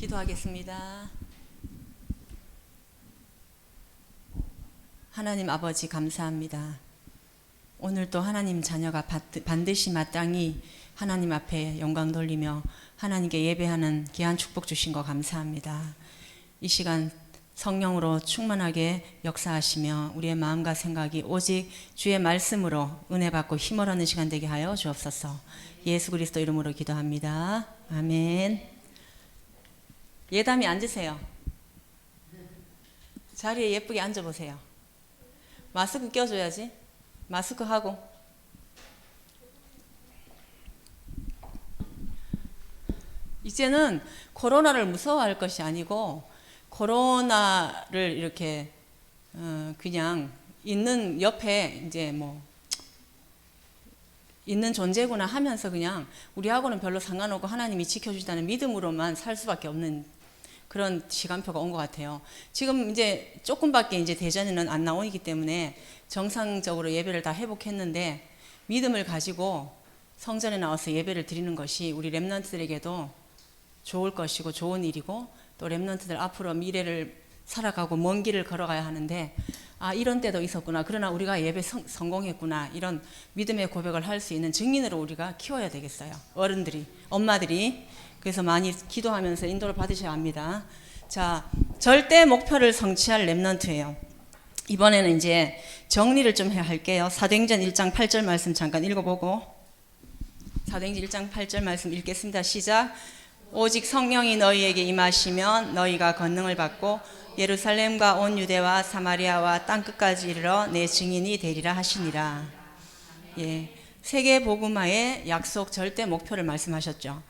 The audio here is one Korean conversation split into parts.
기도하겠습니다. 하나님 아버지 감사합니다. 오늘도 하나님 자녀가 반드시 마땅히 하나님 앞에 영광 돌리며 하나님께 예배하는 귀한 축복 주신 거 감사합니다. 이 시간 성령으로 충만하게 역사하시며 우리의 마음과 생각이 오직 주의 말씀으로 은혜 받고 힘을 얻는 시간 되게 하여 주옵소서. 예수 그리스도 이름으로 기도합니다. 아멘. 예담이 앉으세요. 자리에 예쁘게 앉아보세요. 마스크 껴줘야지. 마스크 하고. 이제는 코로나를 무서워할 것이 아니고 코로나를 이렇게 그냥 있는 옆에 이제 뭐 있는 존재구나 하면서 그냥 우리하고는 별로 상관없고 하나님이 지켜주시다는 믿음으로만 살 수밖에 없는 그런 시간표가 온 것 같아요. 지금 이제 조금밖에 이제 대전에는 안 나오기 때문에 정상적으로 예배를 다 회복했는데 믿음을 가지고 성전에 나와서 예배를 드리는 것이 우리 렘넌트들에게도 좋을 것이고 좋은 일이고 또 렘넌트들 앞으로 미래를 살아가고 먼 길을 걸어가야 하는데 이런 때도 있었구나. 그러나 우리가 예배 성공했구나. 이런 믿음의 고백을 할 수 있는 증인으로 우리가 키워야 되겠어요. 어른들이, 엄마들이. 그래서 많이 기도하면서 인도를 받으셔야 합니다. 자, 절대 목표를 성취할 렘넌트예요. 이번에는 이제 정리를 좀 할게요. 사도행전 1장 8절 말씀 잠깐 읽어보고 사도행전 1장 8절 말씀 읽겠습니다. 시작. 오직 성령이 너희에게 임하시면 너희가 권능을 받고 예루살렘과 온 유대와 사마리아와 땅끝까지 이르러 내 증인이 되리라 하시니라. 예, 세계 복음화의 약속 절대 목표를 말씀하셨죠.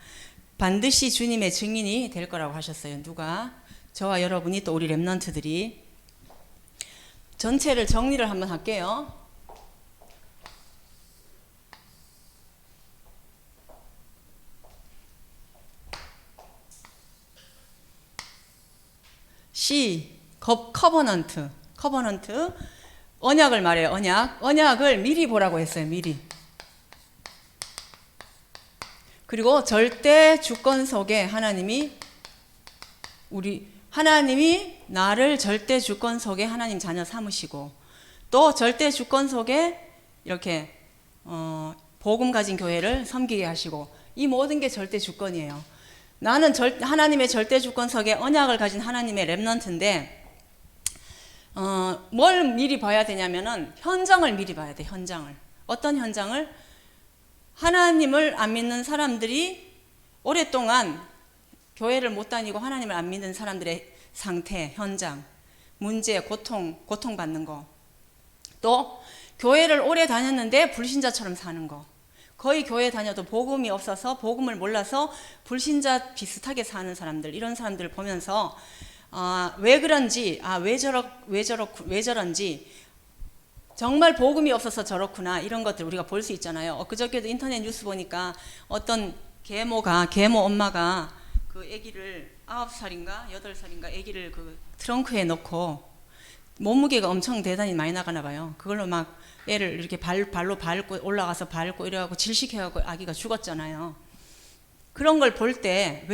반드시 주님의 증인이 될 거라고 하셨어요. 누가? 저와 여러분이 또 우리 렘넌트들이. 전체를 정리를 한번 할게요. C. 커버넌트. 언약을 말해요. 언약을 미리 보라고 했어요. 미리. 그리고 절대 주권 속에 하나님이 나를 절대 주권 속에 하나님 자녀 삼으시고 또 절대 주권 속에 이렇게 복음 가진 교회를 섬기게 하시고 이 모든 게 절대 주권이에요. 나는 하나님의 절대 주권 속에 언약을 가진 하나님의 렘넌트인데 뭘 미리 봐야 되냐면은 현장을 미리 봐야 돼. 현장을. 어떤 현장을? 하나님을 안 믿는 사람들이 오랫동안 교회를 못 다니고 하나님을 안 믿는 사람들의 상태, 현장, 문제, 고통받는 거. 또 교회를 오래 다녔는데 불신자처럼 사는 거. 거의 교회 다녀도 복음이 없어서 복음을 몰라서 불신자 비슷하게 사는 사람들, 이런 사람들을 보면서 왜 그런지, 왜 저런지 정말 복음이 없어서 저렇구나, 이런 것들 우리가 볼 수 있잖아요. 그저께도 인터넷 뉴스 보니까 어떤 계모 엄마가 그 아기를 9살인가 8살인가 아기를 그 트렁크에 넣고 몸무게가 엄청 대단히 많이 나가나 봐요. 그걸로 막 애를 이렇게 발로 밟고 올라가서 밟고 이래갖고 질식해갖고 아기가 죽었잖아요. 그런 걸 볼 때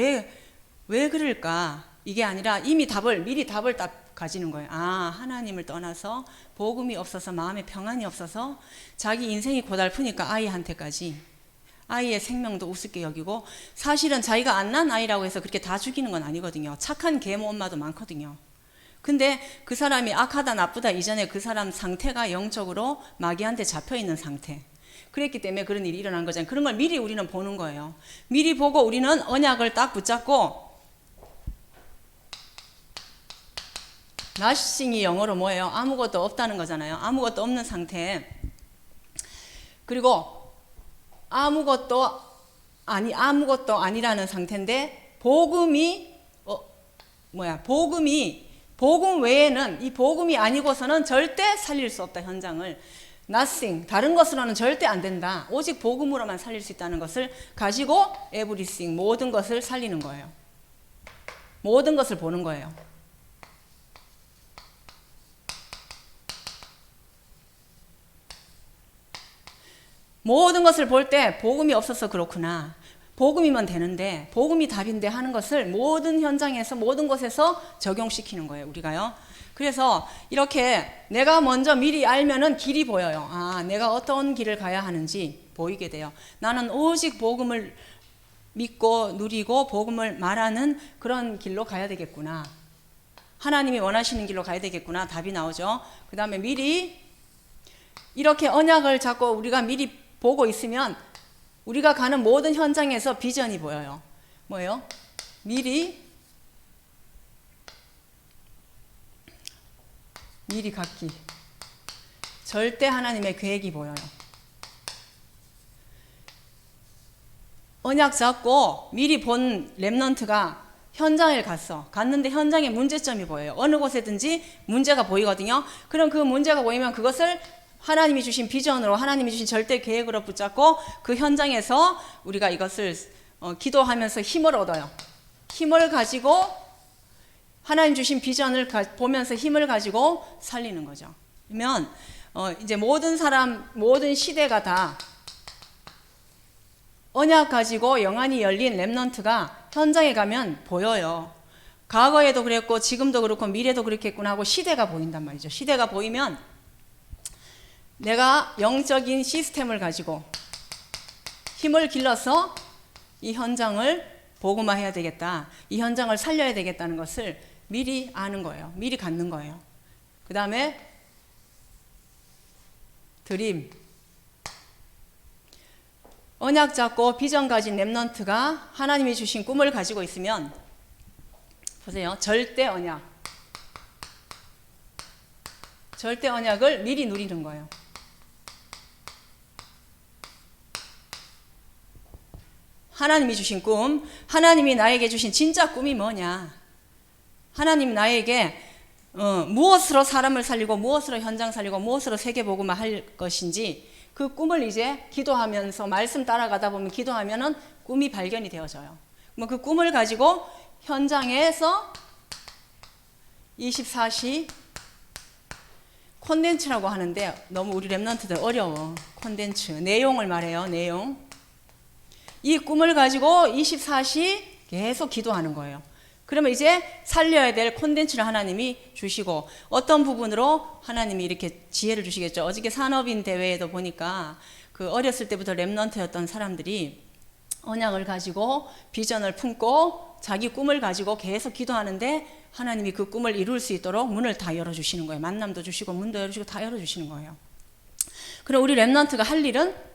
왜 그럴까? 이게 아니라 이미 미리 답을 딱 가지는 거예요. 하나님을 떠나서 복음이 없어서 마음에 평안이 없어서 자기 인생이 고달프니까 아이의 생명도 우습게 여기고 사실은 자기가 안 난 아이라고 해서 그렇게 다 죽이는 건 아니거든요. 착한 계모 엄마도 많거든요. 근데 그 사람이 악하다 나쁘다 이전에 그 사람 상태가 영적으로 마귀한테 잡혀있는 상태. 그랬기 때문에 그런 일이 일어난 거잖아요. 그런 걸 미리 우리는 보는 거예요. 미리 보고 우리는 언약을 딱 붙잡고 nothing이 영어로 뭐예요? 아무것도 없다는 거잖아요. 아무것도 없는 상태. 그리고 아무것도 아니라는 상태인데 복음 외에는 이 복음이 아니고서는 절대 살릴 수 없다. 현장을 nothing, 다른 것으로는 절대 안 된다. 오직 복음으로만 살릴 수 있다는 것을 가지고 everything, 모든 것을 살리는 거예요. 모든 것을 보는 거예요. 모든 것을 볼 때 복음이 없어서 그렇구나. 복음이면 되는데 복음이 답인데 하는 것을 모든 현장에서 모든 곳에서 적용시키는 거예요. 우리가요. 그래서 이렇게 내가 먼저 미리 알면은 길이 보여요. 아, 내가 어떤 길을 가야 하는지 보이게 돼요. 나는 오직 복음을 믿고 누리고 복음을 말하는 그런 길로 가야 되겠구나. 하나님이 원하시는 길로 가야 되겠구나. 답이 나오죠. 그 다음에 미리 이렇게 언약을 잡고 우리가 미리 보고 있으면 우리가 가는 모든 현장에서 비전이 보여요. 뭐예요? 미리 갖기. 절대 하나님의 계획이 보여요. 언약 잡고 미리 본 렘넌트가 현장에 갔는데 현장에 문제점이 보여요. 어느 곳에든지 문제가 보이거든요. 그럼 그 문제가 보이면 그것을 하나님이 주신 비전으로 하나님이 주신 절대 계획으로 붙잡고 그 현장에서 우리가 이것을 기도하면서 힘을 얻어요. 힘을 가지고 하나님 주신 비전을 보면서 힘을 가지고 살리는 거죠. 그러면 이제 모든 사람, 모든 시대가 다 언약 가지고 영안이 열린 렘넌트가 현장에 가면 보여요. 과거에도 그랬고 지금도 그렇고 미래도 그렇겠구나 하고 시대가 보인단 말이죠. 시대가 보이면 내가 영적인 시스템을 가지고 힘을 길러서 이 현장을 복음화해야 되겠다. 이 현장을 살려야 되겠다는 것을 미리 아는 거예요. 미리 갖는 거예요. 그 다음에 드림. 언약 잡고 비전 가진 렘넌트가 하나님이 주신 꿈을 가지고 있으면 보세요. 절대 언약. 절대 언약을 미리 누리는 거예요. 하나님이 주신 꿈, 하나님이 나에게 주신 진짜 꿈이 뭐냐? 하나님 나에게 무엇으로 사람을 살리고 무엇으로 현장 살리고 무엇으로 세계복음화 할 것인지 그 꿈을 이제 기도하면서 말씀 따라가다 보면 기도하면은 꿈이 발견이 되어져요. 그 꿈을 가지고 현장에서 24시 콘텐츠라고 하는데 너무 우리 렘넌트들 어려워. 콘텐츠 내용을 말해요. 내용. 이 꿈을 가지고 24시 계속 기도하는 거예요. 그러면 이제 살려야 될 콘텐츠를 하나님이 주시고 어떤 부분으로 하나님이 이렇게 지혜를 주시겠죠. 어저께 산업인 대회에도 보니까 그 어렸을 때부터 렘넌트였던 사람들이 언약을 가지고 비전을 품고 자기 꿈을 가지고 계속 기도하는데 하나님이 그 꿈을 이룰 수 있도록 문을 다 열어주시는 거예요. 만남도 주시고 문도 열어주시고 다 열어주시는 거예요. 그럼 우리 렘넌트가 할 일은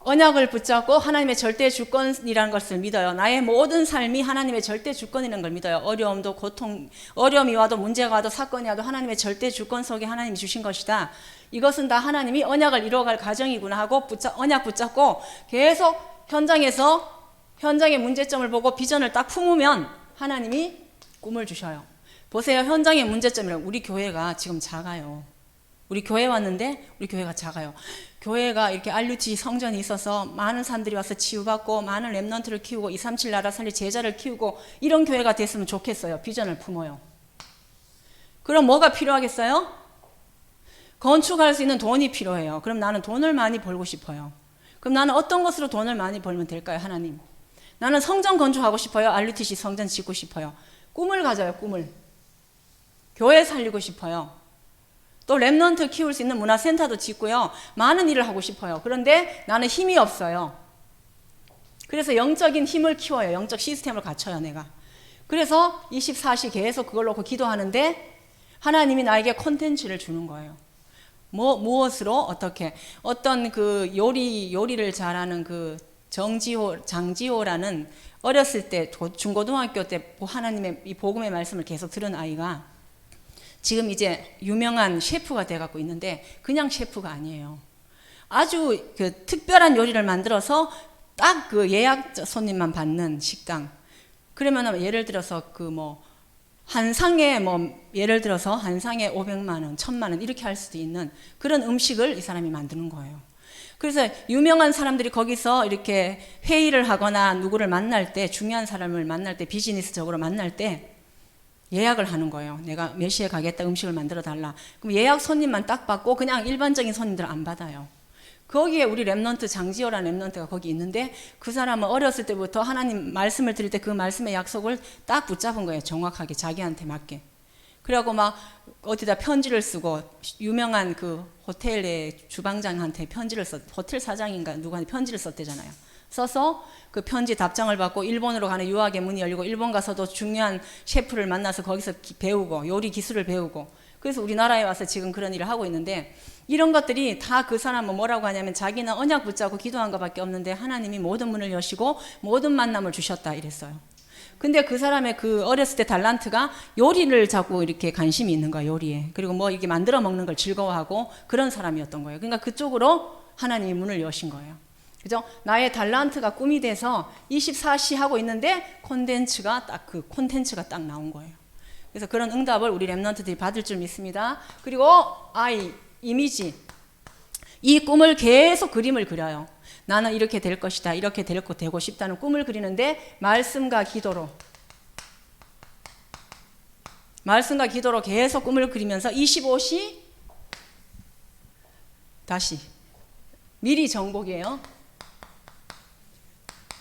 언약을 붙잡고 하나님의 절대 주권이라는 것을 믿어요. 나의 모든 삶이 하나님의 절대 주권이라는 걸 믿어요. 어려움도 고통, 어려움이 와도 문제가 와도 사건이 와도 하나님의 절대 주권 속에 하나님이 주신 것이다. 이것은 다 하나님이 언약을 이루어갈 과정이구나 하고 언약 붙잡고 계속 현장에서 현장의 문제점을 보고 비전을 딱 품으면 하나님이 꿈을 주셔요. 보세요. 현장의 문제점이라고 우리 교회가 지금 작아요. 우리 교회 왔는데 우리 교회가 작아요. 교회가 이렇게 RUTC 성전이 있어서 많은 사람들이 와서 치유받고 많은 렘넌트를 키우고 237 나라 살릴 제자를 키우고 이런 교회가 됐으면 좋겠어요. 비전을 품어요. 그럼 뭐가 필요하겠어요? 건축할 수 있는 돈이 필요해요. 그럼 나는 돈을 많이 벌고 싶어요. 그럼 나는 어떤 것으로 돈을 많이 벌면 될까요? 하나님. 나는 성전 건축하고 싶어요. RUTC 성전 짓고 싶어요. 꿈을 가져요. 꿈을. 교회 살리고 싶어요. 또 렘넌트 키울 수 있는 문화센터도 짓고요. 많은 일을 하고 싶어요. 그런데 나는 힘이 없어요. 그래서 영적인 힘을 키워요. 영적 시스템을 갖춰요. 내가. 그래서 24시 계속 그걸 놓고 기도하는데 하나님이 나에게 콘텐츠를 주는 거예요. 무엇으로 어떻게 어떤 그 요리를 잘하는 그 장지호라는 어렸을 때 중고등학교 때 하나님의 이 복음의 말씀을 계속 들은 아이가 지금 이제 유명한 셰프가 돼갖고 있는데 그냥 셰프가 아니에요. 아주 그 특별한 요리를 만들어서 딱 그 예약 손님만 받는 식당. 그러면 예를 들어서 그 뭐 한 상에 예를 들어서 한 상에 500만 원, 1000만 원 이렇게 할 수도 있는 그런 음식을 이 사람이 만드는 거예요. 그래서 유명한 사람들이 거기서 이렇게 회의를 하거나 누구를 만날 때 중요한 사람을 만날 때 비즈니스적으로 만날 때 예약을 하는 거예요. 내가 몇 시에 가겠다 음식을 만들어 달라. 그럼 예약 손님만 딱 받고 그냥 일반적인 손님들 안 받아요. 거기에 우리 렘넌트 장지호라는 렘넌트가 거기 있는데 그 사람은 어렸을 때부터 하나님 말씀을 드릴 때 그 말씀의 약속을 딱 붙잡은 거예요. 정확하게 자기한테 맞게. 그래갖고 막 어디다 편지를 쓰고 유명한 그 호텔의 주방장한테 편지를 호텔 사장인가 누구한테 편지를 썼대잖아요. 써서 그 편지 답장을 받고 일본으로 가는 유학의 문이 열리고 일본 가서도 중요한 셰프를 만나서 거기서 배우고 요리 기술을 배우고 그래서 우리나라에 와서 지금 그런 일을 하고 있는데 이런 것들이 다 그 사람은 뭐라고 하냐면 자기는 언약 붙잡고 기도한 것밖에 없는데 하나님이 모든 문을 여시고 모든 만남을 주셨다 이랬어요. 근데 그 사람의 그 어렸을 때 달란트가 요리를 자꾸 이렇게 관심이 있는 거야, 요리에. 그리고 뭐 이렇게 만들어 먹는 걸 즐거워하고 그런 사람이었던 거예요. 그러니까 그쪽으로 하나님이 문을 여신 거예요. 그죠? 나의 달란트가 꿈이 돼서 24시 하고 있는데 콘텐츠가 딱 나온 거예요. 그래서 그런 응답을 우리 렘넌트들이 받을 줄 믿습니다. 그리고 이미지. 이 꿈을 계속 그림을 그려요. 나는 이렇게 될 것이다. 이렇게 되고 싶다는 꿈을 그리는데 말씀과 기도로 계속 꿈을 그리면서 25시 다시 미리 정복이에요.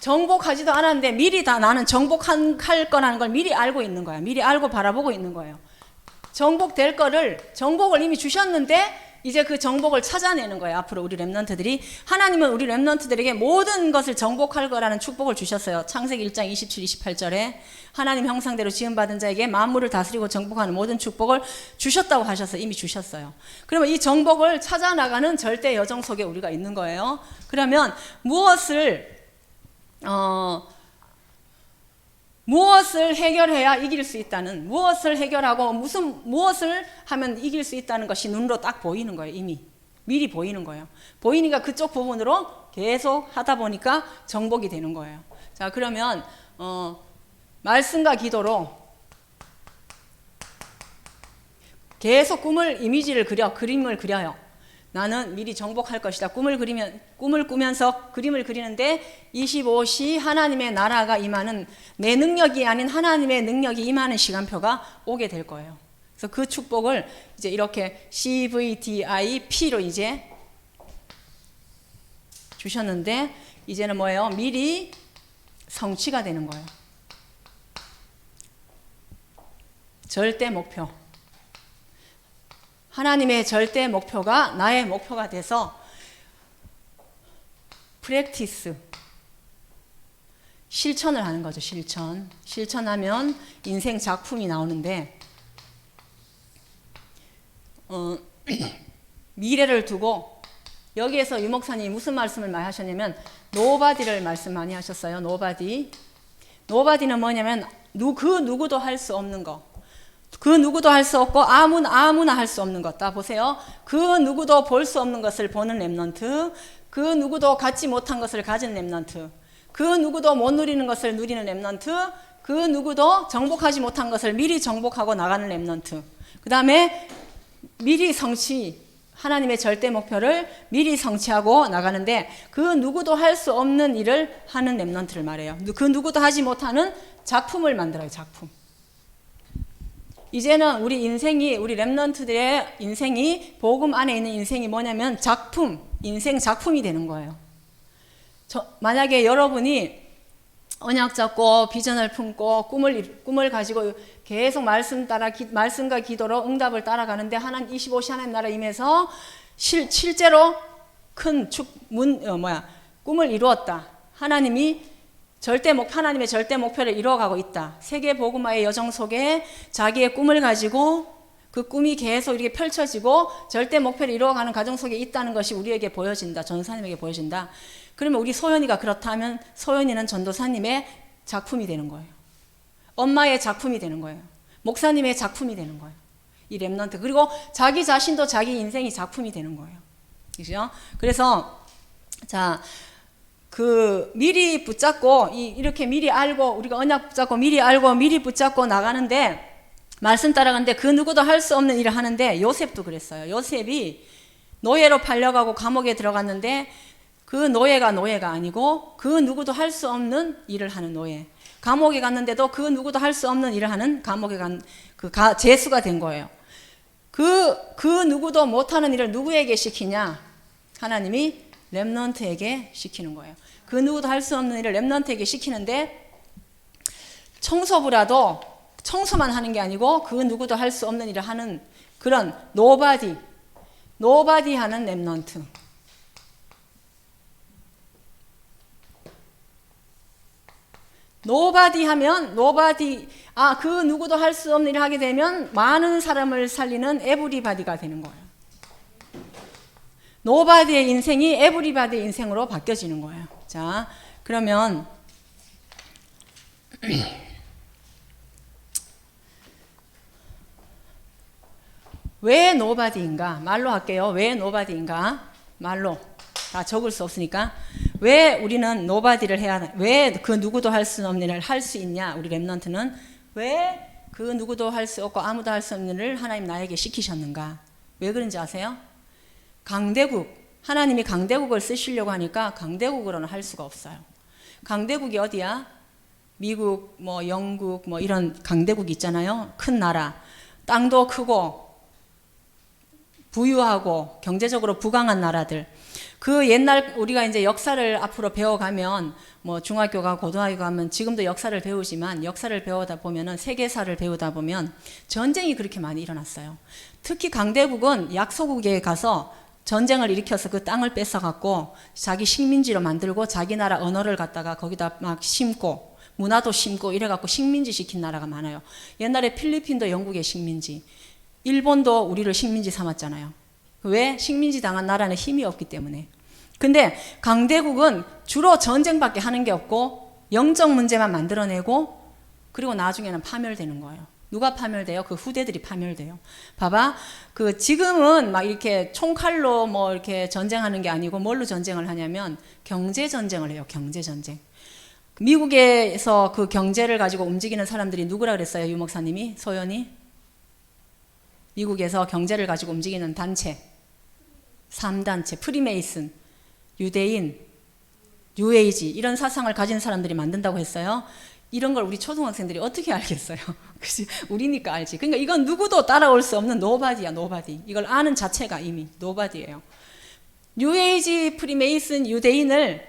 정복하지도 않았는데 미리 다 나는 정복할 거라는 걸 미리 알고 있는 거야. 미리 알고 바라보고 있는 거예요. 정복을 이미 주셨는데 이제 그 정복을 찾아내는 거예요. 앞으로 우리 렘넌트들이. 하나님은 우리 렘넌트들에게 모든 것을 정복할 거라는 축복을 주셨어요. 창세기 1장 27, 28절에 하나님 형상대로 지음받은 자에게 만물을 다스리고 정복하는 모든 축복을 주셨다고 하셨어요. 이미 주셨어요. 그러면 이 정복을 찾아나가는 절대 여정 속에 우리가 있는 거예요. 그러면 무엇을 해결해야 이길 수 있다는, 무엇을 해결하고 무엇을 하면 이길 수 있다는 것이 눈으로 딱 보이는 거예요. 이미 미리 보이는 거예요. 보이니까 그쪽 부분으로 계속 하다 보니까 정복이 되는 거예요. 자, 그러면 말씀과 기도로 계속 그림을 그려요. 나는 미리 정복할 것이다. 꿈을 꾸면서 그림을 그리는데 25시 하나님의 나라가 임하는, 내 능력이 아닌 하나님의 능력이 임하는 시간표가 오게 될 거예요. 그래서 그 축복을 이제 이렇게 CVDIP로 이제 주셨는데 이제는 뭐예요? 미리 성취가 되는 거예요. 절대 목표. 하나님의 절대 목표가 나의 목표가 돼서 프랙티스, 실천을 하는 거죠. 실천하면 인생 작품이 나오는데 미래를 두고 여기에서 유목사님이 무슨 말씀을 많이 하셨냐면 노바디를 말씀 많이 하셨어요. 노바디는 뭐냐면 그 누구도 할 수 없는 거. 그 누구도 할 수 없고 아무나 할 수 없는 것. 다 보세요. 그 누구도 볼 수 없는 것을 보는 렘넌트, 그 누구도 갖지 못한 것을 가진 렘넌트, 그 누구도 못 누리는 것을 누리는 렘넌트, 그 누구도 정복하지 못한 것을 미리 정복하고 나가는 렘넌트. 그 다음에 하나님의 절대 목표를 미리 성취하고 나가는데 그 누구도 할 수 없는 일을 하는 렘넌트를 말해요. 그 누구도 하지 못하는 작품을 만들어요. 작품. 이제는 우리 렘넌트들의 인생이, 복음 안에 있는 인생이 뭐냐면 인생 작품이 되는 거예요. 만약에 여러분이 언약 잡고 비전을 품고 꿈을 가지고 계속 말씀과 기도로 응답을 따라가는데 25시 하나님 나라 임해서 실제로 큰 꿈을 이루었다. 하나님의 절대 목표를 이루어가고 있다. 세계 복음화의 여정 속에 자기의 꿈을 가지고 그 꿈이 계속 이렇게 펼쳐지고 절대 목표를 이루어가는 과정 속에 있다는 것이 우리에게 보여진다. 전도사님에게 보여진다. 그러면 우리 소연이가 그렇다면 소연이는 전도사님의 작품이 되는 거예요. 엄마의 작품이 되는 거예요. 목사님의 작품이 되는 거예요. 이 렘넌트. 그리고 자기 자신도 자기 인생이 작품이 되는 거예요. 그죠? 그래서 미리 붙잡고, 이렇게 미리 알고, 우리가 언약 붙잡고, 미리 붙잡고 나가는데, 말씀 따라가는데, 그 누구도 할 수 없는 일을 하는데, 요셉도 그랬어요. 요셉이 노예로 팔려가고 감옥에 들어갔는데, 그 노예가 아니고, 그 누구도 할 수 없는 일을 하는 노예. 감옥에 갔는데도 그 누구도 할 수 없는 일을 하는 감옥에 죄수가 된 거예요. 그 누구도 못하는 일을 누구에게 시키냐? 하나님이 렘넌트에게 시키는 거예요. 그 누구도 할 수 없는 일을 렘넌트에게 시키는데 청소부라도 청소만 하는 게 아니고 그 누구도 할 수 없는 일을 하는 그런 노바디 하는 렘넌트. 노바디 하면 그 누구도 할 수 없는 일을 하게 되면 많은 사람을 살리는 에브리바디가 되는 거예요. 노바디의 인생이 에브리바디의 인생으로 바뀌어지는 거예요. 자, 그러면 왜 노바디인가? 말로 할게요. 왜 노바디인가? 말로 다 적을 수 없으니까. 왜 우리는 노바디를 해야, 왜 그 누구도 할 수 없는 일을 할 수 있냐? 우리 렘넌트는 왜 그 누구도 할 수 없고 아무도 할 수 없는 일을 하나님 나에게 시키셨는가? 왜 그런지 아세요? 강대국, 하나님이 강대국을 쓰시려고 하니까 강대국으로는 할 수가 없어요. 강대국이 어디야? 미국, 뭐 영국, 뭐 이런 강대국이 있잖아요. 큰 나라, 땅도 크고 부유하고 경제적으로 부강한 나라들. 그 옛날 우리가 이제 역사를 앞으로 배워가면 뭐 중학교 가고 고등학교 가면 지금도 역사를 배우지만 역사를 배우다 보면은 세계사를 배우다 보면 전쟁이 그렇게 많이 일어났어요. 특히 강대국은 약소국에 가서 전쟁을 일으켜서 그 땅을 뺏어갖고 자기 식민지로 만들고 자기 나라 언어를 갖다가 거기다 막 심고 문화도 심고 이래갖고 식민지 시킨 나라가 많아요. 옛날에 필리핀도 영국의 식민지, 일본도 우리를 식민지 삼았잖아요. 왜? 식민지 당한 나라는 힘이 없기 때문에. 근데 강대국은 주로 전쟁밖에 하는 게 없고 영적 문제만 만들어내고 그리고 나중에는 파멸되는 거예요. 누가 파멸돼요? 그 후대들이 파멸돼요. 봐봐. 그 지금은 막 이렇게 총칼로 뭐 이렇게 전쟁하는 게 아니고 뭘로 전쟁을 하냐면 경제 전쟁을 해요. 경제 전쟁. 미국에서 그 경제를 가지고 움직이는 사람들이 누구라 그랬어요? 유 목사님이? 소연이? 미국에서 경제를 가지고 움직이는 단체. 3단체. 프리메이슨, 유대인, 뉴에이지 이런 사상을 가진 사람들이 만든다고 했어요. 이런 걸 우리 초등학생들이 어떻게 알겠어요? 그치? 우리니까 알지. 그러니까 이건 누구도 따라올 수 없는 노바디야, 노바디. 이걸 아는 자체가 이미 노바디예요. 뉴에이지, 프리메이슨, 유대인을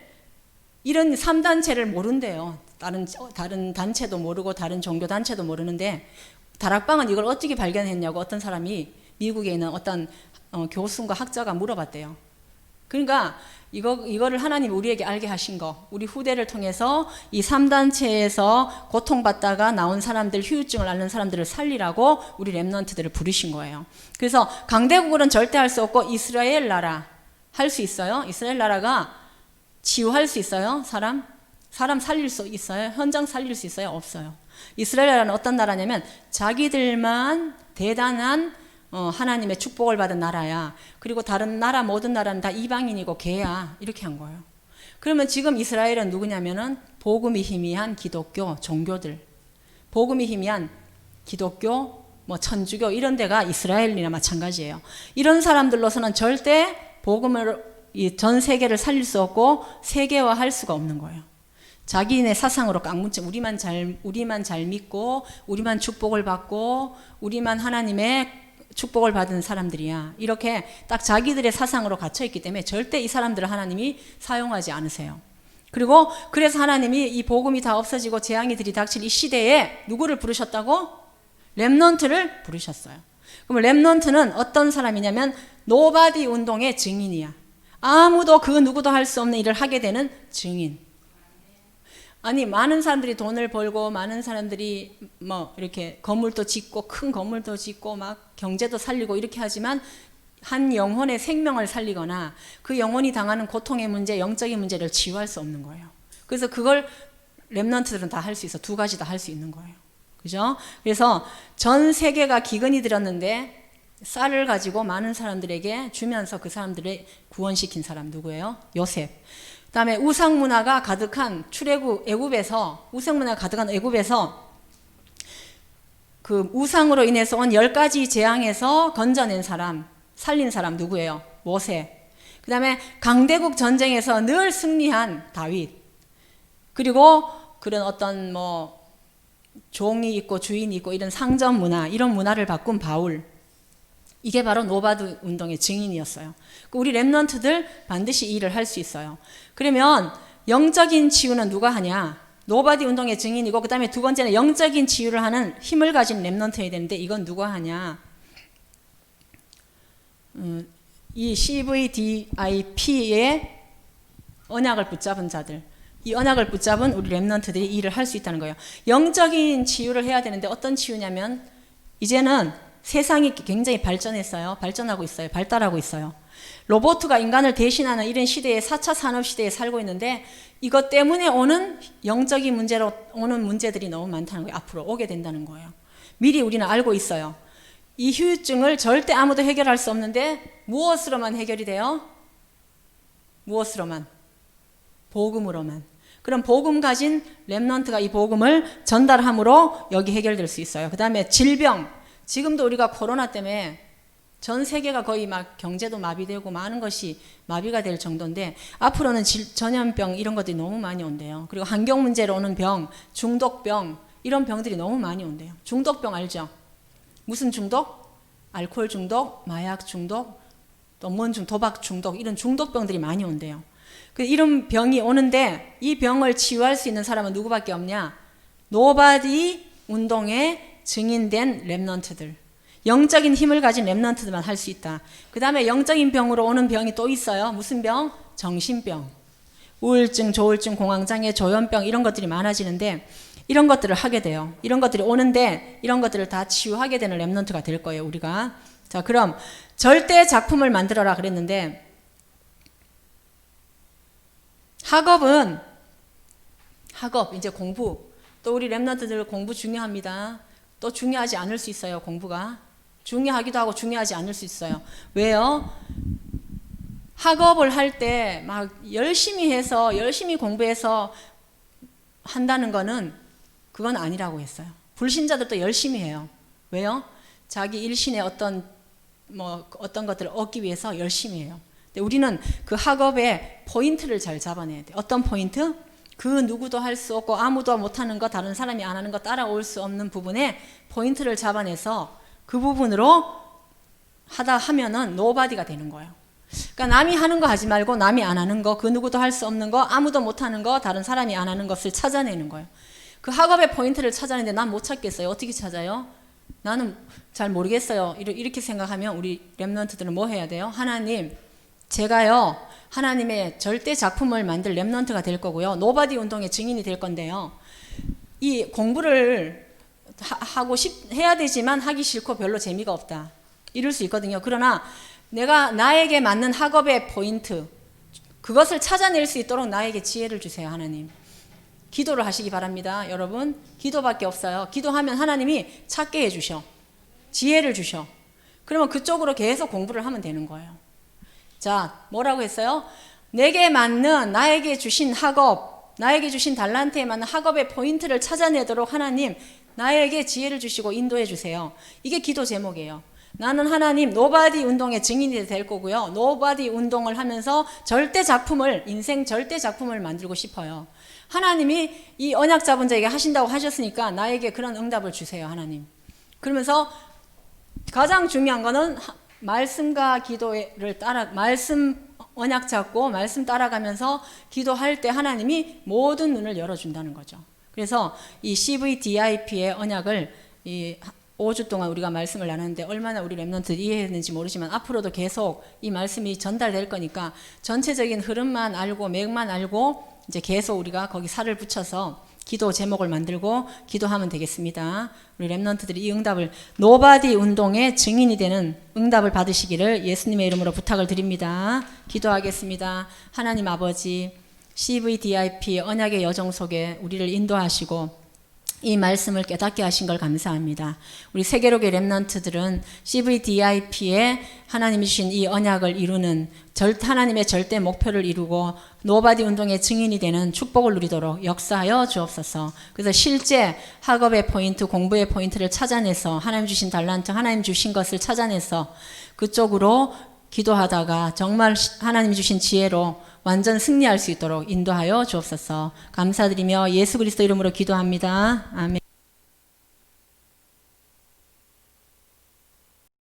이런 3단체를 모른대요. 다른 단체도 모르고 다른 종교 단체도 모르는데 다락방은 이걸 어떻게 발견했냐고 어떤 사람이 미국에 있는 어떤 교수인가 학자가 물어봤대요. 그러니까 이거를 하나님이 우리에게 알게 하신 거, 우리 후대를 통해서 이 3단체에서 고통받다가 나온 사람들, 후유증을 앓는 사람들을 살리라고 우리 렘넌트들을 부르신 거예요. 그래서 강대국으로는 절대 할 수 없고 이스라엘 나라 할 수 있어요? 이스라엘 나라가 치유할 수 있어요? 사람 살릴 수 있어요? 현장 살릴 수 있어요? 없어요. 이스라엘 나라는 어떤 나라냐면 자기들만 대단한 하나님의 축복을 받은 나라야. 그리고 다른 나라 모든 나라는 다 이방인이고 개야. 이렇게 한 거예요. 그러면 지금 이스라엘은 누구냐면은 복음이 희미한 기독교 종교들, 복음이 희미한 기독교, 뭐 천주교 이런 데가 이스라엘이나 마찬가지예요. 이런 사람들로서는 절대 복음을 전 세계를 살릴 수 없고 세계화할 수가 없는 거예요. 자기네 사상으로 깡뭉쳐 우리만 잘 믿고 우리만 축복을 받고 우리만 하나님의 축복을 받은 사람들이야. 이렇게 딱 자기들의 사상으로 갇혀있기 때문에 절대 이 사람들을 하나님이 사용하지 않으세요. 그리고 그래서 하나님이 이 복음이 다 없어지고 재앙이 들이닥칠 이 시대에 누구를 부르셨다고? 렘넌트를 부르셨어요. 그럼 렘넌트는 어떤 사람이냐면 노바디 운동의 증인이야. 아무도 그 누구도 할 수 없는 일을 하게 되는 증인. 아니 많은 사람들이 돈을 벌고 많은 사람들이 뭐 이렇게 건물도 짓고 큰 건물도 짓고 막 경제도 살리고 이렇게 하지만 한 영혼의 생명을 살리거나 그 영혼이 당하는 고통의 문제, 영적인 문제를 치유할 수 없는 거예요. 그래서 그걸 렘넌트들은 다 할 수 있어. 두 가지 다 할 수 있는 거예요. 그죠? 그래서 전 세계가 기근이 들었는데 쌀을 가지고 많은 사람들에게 주면서 그 사람들을 구원시킨 사람 누구예요? 요셉. 그다음에 우상 문화가 가득한 애굽에서 우상 문화가 가득한 애굽에서 그 우상으로 인해서 온 10가지 재앙에서 건져낸 사람, 살린 사람 누구예요? 모세. 그다음에 강대국 전쟁에서 늘 승리한 다윗. 그리고 그런 어떤 뭐 종이 있고 주인이 있고 이런 상점 문화, 이런 문화를 바꾼 바울. 이게 바로 노바디 운동의 증인이었어요. 우리 렘넌트들 반드시 이 일을 할 수 있어요. 그러면 영적인 치유는 누가 하냐? 노바디 운동의 증인이고, 그 다음에 두 번째는 영적인 치유를 하는 힘을 가진 렘넌트여야 되는데, 이건 누가 하냐? 이 CVDIP의 언약을 붙잡은 자들, 이 언약을 붙잡은 우리 렘넌트들이 이 일을 할 수 있다는 거예요. 영적인 치유를 해야 되는데 어떤 치유냐면, 이제는 세상이 굉장히 발전했어요. 발전하고 있어요. 발달하고 있어요. 로봇가 인간을 대신하는 이런 시대에 4차 산업 시대에 살고 있는데, 이것 때문에 오는 영적인 문제로 오는 문제들이 너무 많다는 거예요. 앞으로 오게 된다는 거예요. 미리 우리는 알고 있어요. 이 후유증을 절대 아무도 해결할 수 없는데 무엇으로만 해결이 돼요? 무엇으로만? 복음으로만. 그럼 복음 가진 렘넌트가 이 복음을 전달함으로 여기 해결될 수 있어요. 그 다음에 질병. 지금도 우리가 코로나 때문에 전 세계가 거의 막 경제도 마비되고 많은 것이 마비가 될 정도인데, 앞으로는 전염병 이런 것들이 너무 많이 온대요. 그리고 환경 문제로 오는 병, 중독병, 이런 병들이 너무 많이 온대요. 중독병 알죠? 무슨 중독? 알코올 중독, 마약 중독, 또 도박 중독, 이런 중독병들이 많이 온대요. 이런 병이 오는데, 이 병을 치유할 수 있는 사람은 누구밖에 없냐? 노바디 운동의 증인된 렘넌트들, 영적인 힘을 가진 렘넌트들만 할 수 있다. 그 다음에 영적인 병으로 오는 병이 또 있어요. 무슨 병? 정신병, 우울증, 조울증, 공황장애, 조현병, 이런 것들이 많아지는데, 이런 것들을 하게 돼요. 이런 것들이 오는데 이런 것들을 다 치유하게 되는 렘넌트가 될 거예요, 우리가. 자, 그럼 절대 작품을 만들어라 그랬는데, 학업, 이제 공부. 또 우리 렘넌트들 공부 중요합니다. 또 중요하지 않을 수 있어요, 공부가. 중요하기도 하고 중요하지 않을 수 있어요. 왜요? 학업을 할 때 막 열심히 해서, 열심히 공부해서 한다는 거는 그건 아니라고 했어요. 불신자들도 열심히 해요. 왜요? 자기 일신의 어떤 것들을 얻기 위해서 열심히 해요. 근데 우리는 그 학업의 포인트를 잘 잡아내야 돼요. 어떤 포인트? 그 누구도 할 수 없고 아무도 못하는 거, 다른 사람이 안 하는 거 따라올 수 없는 부분에 포인트를 잡아내서 그 부분으로 하면은 노바디가 되는 거예요. 그러니까 남이 하는 거 하지 말고, 남이 안 하는 거, 그 누구도 할 수 없는 거, 아무도 못하는 거, 다른 사람이 안 하는 것을 찾아내는 거예요. 그 학업의 포인트를 찾아내는데 난 못 찾겠어요. 어떻게 찾아요? 나는 잘 모르겠어요. 이렇게 생각하면 우리 렘넌트들은 뭐 해야 돼요? 하나님, 제가요 하나님의 절대 작품을 만들 렘넌트가 될 거고요, 노바디 운동의 증인이 될 건데요, 이 공부를 해야 되지만 하기 싫고 별로 재미가 없다, 이럴 수 있거든요. 그러나 내가 나에게 맞는 학업의 포인트, 그것을 찾아낼 수 있도록 나에게 지혜를 주세요, 하나님. 기도를 하시기 바랍니다. 여러분, 기도밖에 없어요. 기도하면 하나님이 찾게 해주셔, 지혜를 주셔. 그러면 그쪽으로 계속 공부를 하면 되는 거예요. 자, 뭐라고 했어요? 내게 맞는, 나에게 주신 학업, 나에게 주신 달란트에 맞는 학업의 포인트를 찾아내도록 하나님 나에게 지혜를 주시고 인도해 주세요. 이게 기도 제목이에요. 나는 하나님 노바디 운동의 증인이 될 거고요, 노바디 운동을 하면서 인생 절대 작품을 만들고 싶어요. 하나님이 이 언약 잡은 자에게 하신다고 하셨으니까 나에게 그런 응답을 주세요, 하나님. 그러면서 가장 중요한 거는 말씀과 기도를 말씀 언약 잡고 말씀 따라가면서 기도할 때 하나님이 모든 눈을 열어준다는 거죠. 그래서 이 CVDIP의 언약을 5주 동안 우리가 말씀을 나눴는데, 얼마나 우리 렘넌트들이 이해했는지 모르지만 앞으로도 계속 이 말씀이 전달될 거니까 전체적인 흐름만 알고 맥만 알고 이제 계속 우리가 거기 살을 붙여서 기도 제목을 만들고 기도하면 되겠습니다. 우리 렘넌트들이 이 응답을, 노바디 운동의 증인이 되는 응답을 받으시기를 예수님의 이름으로 부탁을 드립니다. 기도하겠습니다. 하나님 아버지, CVDIP 언약의 여정 속에 우리를 인도하시고 이 말씀을 깨닫게 하신 걸 감사합니다. 우리 세계로의 렘넌트들은 CVDIP에 하나님이 주신 이 언약을 이루는 하나님의 절대 목표를 이루고 노바디 운동의 증인이 되는 축복을 누리도록 역사하여 주옵소서. 그래서 실제 학업의 포인트, 공부의 포인트를 찾아내서 하나님 주신 달란트, 하나님 주신 것을 찾아내서 그쪽으로 기도하다가 정말 하나님 주신 지혜로 완전 승리할 수 있도록 인도하여 주옵소서. 감사드리며 예수 그리스도 이름으로 기도합니다. 아멘.